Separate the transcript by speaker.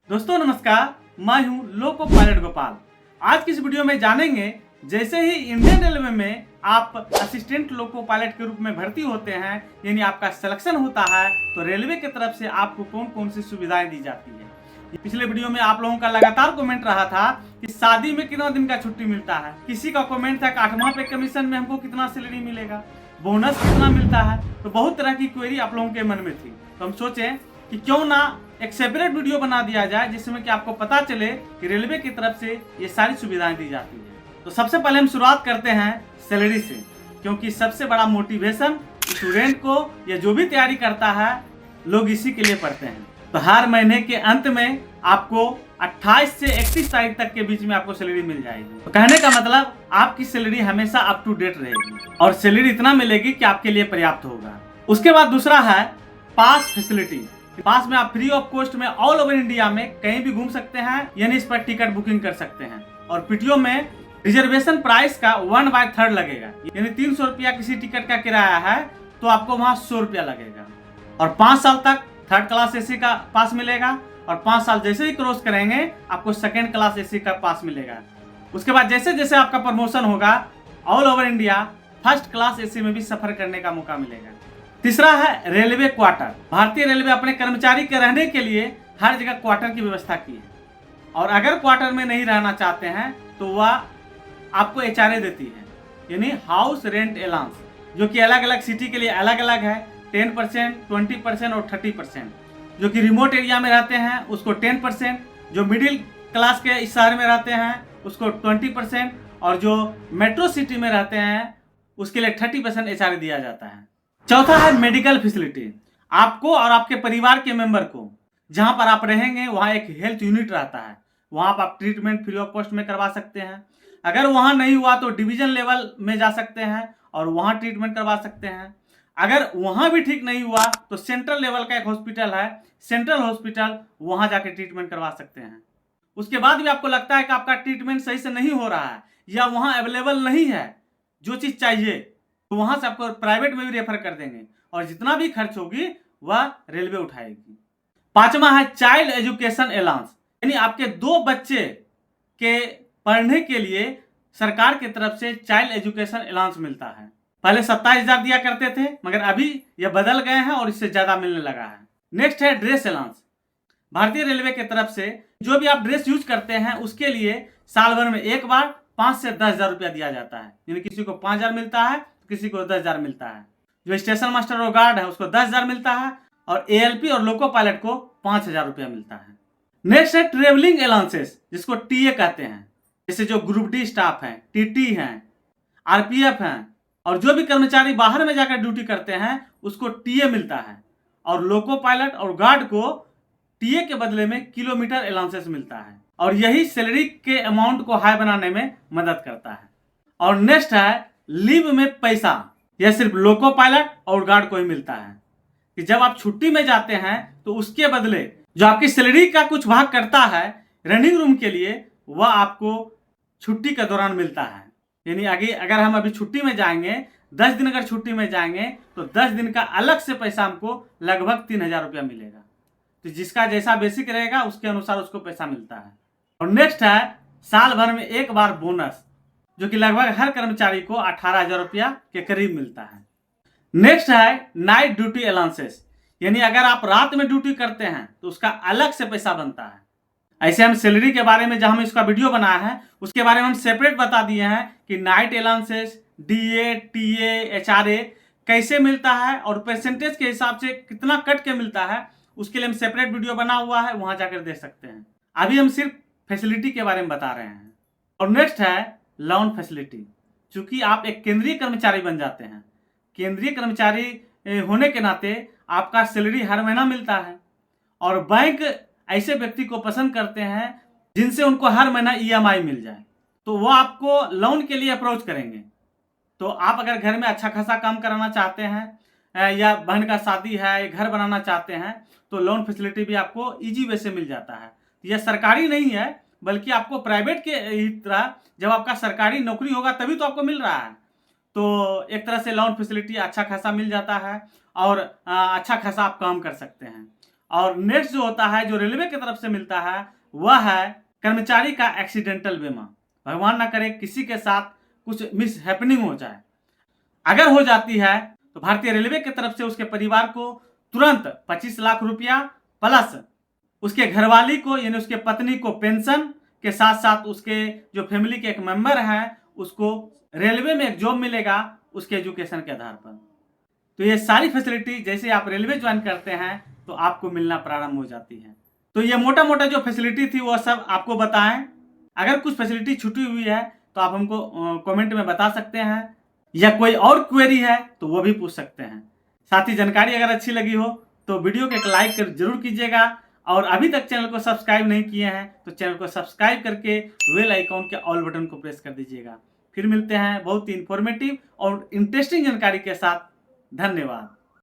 Speaker 1: दोस्तों नमस्कार, मैं हूं लोको पायलट गोपाल। आज की इस वीडियो में जानेंगे जैसे ही इंडियन रेलवे में आप असिस्टेंट लोको पायलट के रूप में भर्ती होते हैं, यानी आपका सिलेक्शन होता है, तो रेलवे की तरफ से आपको कौन कौन सी सुविधाएं दी जाती है। पिछले वीडियो में आप लोगों का लगातार कमेंट रहा था कि शादी में कितना दिन का छुट्टी मिलता है। किसी का कमेंट था कि 8वां पे कमीशन में हमको कितना सैलरी मिलेगा, बोनस कितना मिलता है। तो बहुत तरह की क्वेरी आप लोगों के मन में थी, तो हम सोचे कि क्यों ना एक सेपरेट वीडियो बना दिया जाए जिसमें कि आपको पता चले कि रेलवे की तरफ से ये सारी सुविधाएं दी जाती है। तो सबसे पहले हम शुरुआत करते हैं सैलरी से, क्योंकि सबसे बड़ा मोटिवेशन स्टूडेंट को या जो भी तैयारी करता है लोग इसी के लिए पढ़ते हैं। तो हर महीने के अंत में आपको 28 से 31 तारीख तक के बीच में आपको सैलरी मिल जाएगी। तो कहने का मतलब आपकी सैलरी हमेशा अप टू डेट रहेगी और सैलरी इतना मिलेगी कि आपके लिए पर्याप्त होगा। उसके बाद दूसरा है पास फैसिलिटी। पास में आप फ्री ऑफ कॉस्ट में ऑल ओवर इंडिया में कहीं भी घूम सकते हैं, यानी इस पर टिकट बुकिंग कर सकते हैं। और पीटीओ में रिजर्वेशन प्राइस का 1/3 लगेगा, यानी 300 रुपया किसी टिकट का किराया है तो आपको वहां 100 रुपया लगेगा। और 5 साल तक थर्ड क्लास एसी का पास मिलेगा और 5 साल जैसे ही क्रॉस करेंगे आपको सेकेंड क्लास एसी का पास मिलेगा। उसके बाद जैसे जैसे आपका प्रमोशन होगा all over India first class AC में भी सफर करने का मौका मिलेगा। तीसरा है रेलवे क्वार्टर। भारतीय रेलवे अपने कर्मचारी के रहने के लिए हर जगह क्वार्टर की व्यवस्था की है, और अगर क्वार्टर में नहीं रहना चाहते हैं तो वह आपको एचआरए देती है, यानी हाउस रेंट अलाउंस, जो कि अलग अलग सिटी के लिए अलग अलग है। 10%, 20% और 30%। जो कि रिमोट एरिया में रहते हैं उसको 10%, जो मिडिल क्लास के इस शहर में रहते हैं उसको 20%, और जो मेट्रो सिटी में रहते हैं उसके लिए 30% एचआरए दिया जाता है। चौथा है मेडिकल फैसिलिटी। आपको और आपके परिवार के मेंबर को जहां पर आप रहेंगे वहां एक हेल्थ यूनिट रहता है, वहां पर आप ट्रीटमेंट फ्री ऑफ कॉस्ट में करवा सकते हैं। अगर वहां नहीं हुआ तो डिवीजन लेवल में जा सकते हैं और वहां ट्रीटमेंट करवा सकते हैं। अगर वहां भी ठीक नहीं हुआ तो सेंट्रल लेवल का एक हॉस्पिटल है, सेंट्रल हॉस्पिटल, वहां जाके ट्रीटमेंट करवा सकते हैं। उसके बाद भी आपको लगता है कि आपका ट्रीटमेंट सही से नहीं हो रहा है या वहां अवेलेबल नहीं है जो चीज चाहिए, तो वहां से आपको प्राइवेट में भी रेफर कर देंगे और जितना भी खर्च होगी वह रेलवे उठाएगी। पांचवा है चाइल्ड एजुकेशन अलाउंस, यानी आपके 2 बच्चे के पढ़ने के लिए सरकार की तरफ से चाइल्ड एजुकेशन अलाउंस मिलता है। पहले 27,000 दिया करते थे, मगर अभी यह बदल गए हैं और इससे ज्यादा मिलने लगा है। नेक्स्ट है ड्रेस अलाउंस। भारतीय रेलवे की तरफ से जो भी आप ड्रेस यूज करते हैं उसके लिए साल भर में एक बार 5 से 10,000 रुपया दिया जाता है, यानी किसी को 5,000 मिलता है, किसी को 10,000 मिलता है। जो स्टेशन मास्टर और गार्ड है उसको 10,000 मिलता है और एएलपी और लोको पायलट को 5,000 रुपया मिलता है। नेक्स्ट है ट्रेवलिंग अलाउंसेस, जिसको टीए कहते हैं। जैसे जो ग्रुप डी स्टाफ है, टीटी हैं, आरपीएफ हैं, और जो भी कर्मचारी बाहर में जाकर ड्यूटी करते हैं उसको टीए मिलता है। और लोको पायलट और गार्ड को टीए के बदले में किलोमीटर अलाउंसेस मिलता है, और यही सैलरी के अमाउंट को हाई बनाने में मदद करता है। और नेक्स्ट है लीव में पैसा। यह सिर्फ लोको पायलट और गार्ड को ही मिलता है कि जब आप छुट्टी में जाते हैं तो उसके बदले जो आपकी सैलरी का कुछ भाग करता है रनिंग रूम के लिए, वह आपको छुट्टी के दौरान मिलता है। यानी आगे अगर हम अभी छुट्टी में जाएंगे, 10 दिन अगर छुट्टी में जाएंगे तो 10 दिन का अलग से पैसा हमको लगभग 3,000 रुपया मिलेगा। तो जिसका जैसा बेसिक रहेगा उसके अनुसार उसको पैसा मिलता है। और नेक्स्ट है साल भर में एक बार बोनस, जो कि लगभग हर कर्मचारी को 18,000 रुपया के करीब मिलता है। नेक्स्ट है नाइट ड्यूटी अलाउंसेस, यानी अगर आप रात में ड्यूटी करते हैं तो उसका अलग से पैसा बनता है। ऐसे हम सैलरी के बारे में जहां हम इसका वीडियो बनाया है उसके बारे में हम सेपरेट बता दिए हैं कि night allowances, DA, TA, HRA कैसे मिलता है और परसेंटेज के हिसाब से कितना कट के मिलता है, उसके लिए हम सेपरेट वीडियो बना हुआ है, वहां जाकर देख सकते हैं। अभी हम सिर्फ फैसिलिटी के बारे में बता रहे हैं। और नेक्स्ट है लोन फैसिलिटी। चूंकि आप एक केंद्रीय कर्मचारी बन जाते हैं, केंद्रीय कर्मचारी होने के नाते आपका सैलरी हर महीना मिलता है, और बैंक ऐसे व्यक्ति को पसंद करते हैं जिनसे उनको हर महीना ईएमआई मिल जाए, तो वो आपको लोन के लिए अप्रोच करेंगे। तो आप अगर घर में अच्छा खासा काम कराना चाहते हैं या बहन का शादी है, घर बनाना चाहते हैं, तो लोन फैसिलिटी भी आपको इजी वे से मिल जाता है। यह सरकारी नहीं है बल्कि आपको प्राइवेट के ही तरह, जब आपका सरकारी नौकरी होगा तभी तो आपको मिल रहा है। तो एक तरह से लोन फैसिलिटी अच्छा खासा मिल जाता है और अच्छा खासा आप काम कर सकते हैं। और नेक्स्ट जो होता है, जो रेलवे की तरफ से मिलता है, वह है कर्मचारी का एक्सीडेंटल बीमा। भगवान ना करे किसी के साथ कुछ मिस हैपनिंग हो जाए, अगर हो जाती है तो भारतीय रेलवे की तरफ से उसके परिवार को तुरंत 25 लाख रुपया प्लस उसके घरवाली को यानी उसके पत्नी को पेंशन के साथ साथ उसके जो फैमिली के एक मेंबर है उसको रेलवे में एक जॉब मिलेगा उसके एजुकेशन के आधार पर। तो ये सारी फैसिलिटी जैसे आप रेलवे ज्वाइन करते हैं तो आपको मिलना प्रारंभ हो जाती है। तो ये मोटा मोटा जो फैसिलिटी थी वो सब आपको बताएं। अगर कुछ फैसिलिटी छूटी हुई है तो आप हमको कमेंट में बता सकते हैं, या कोई और क्वेरी है तो वो भी पूछ सकते हैं। साथ ही जानकारी अगर अच्छी लगी हो तो वीडियो को एक लाइक कर जरूर कीजिएगा, और अभी तक चैनल को सब्सक्राइब नहीं किए हैं तो चैनल को सब्सक्राइब करके बेल आइकॉन के ऑल बटन को प्रेस कर दीजिएगा। फिर मिलते हैं बहुत ही इंफॉर्मेटिव और इंटरेस्टिंग जानकारी के साथ। धन्यवाद।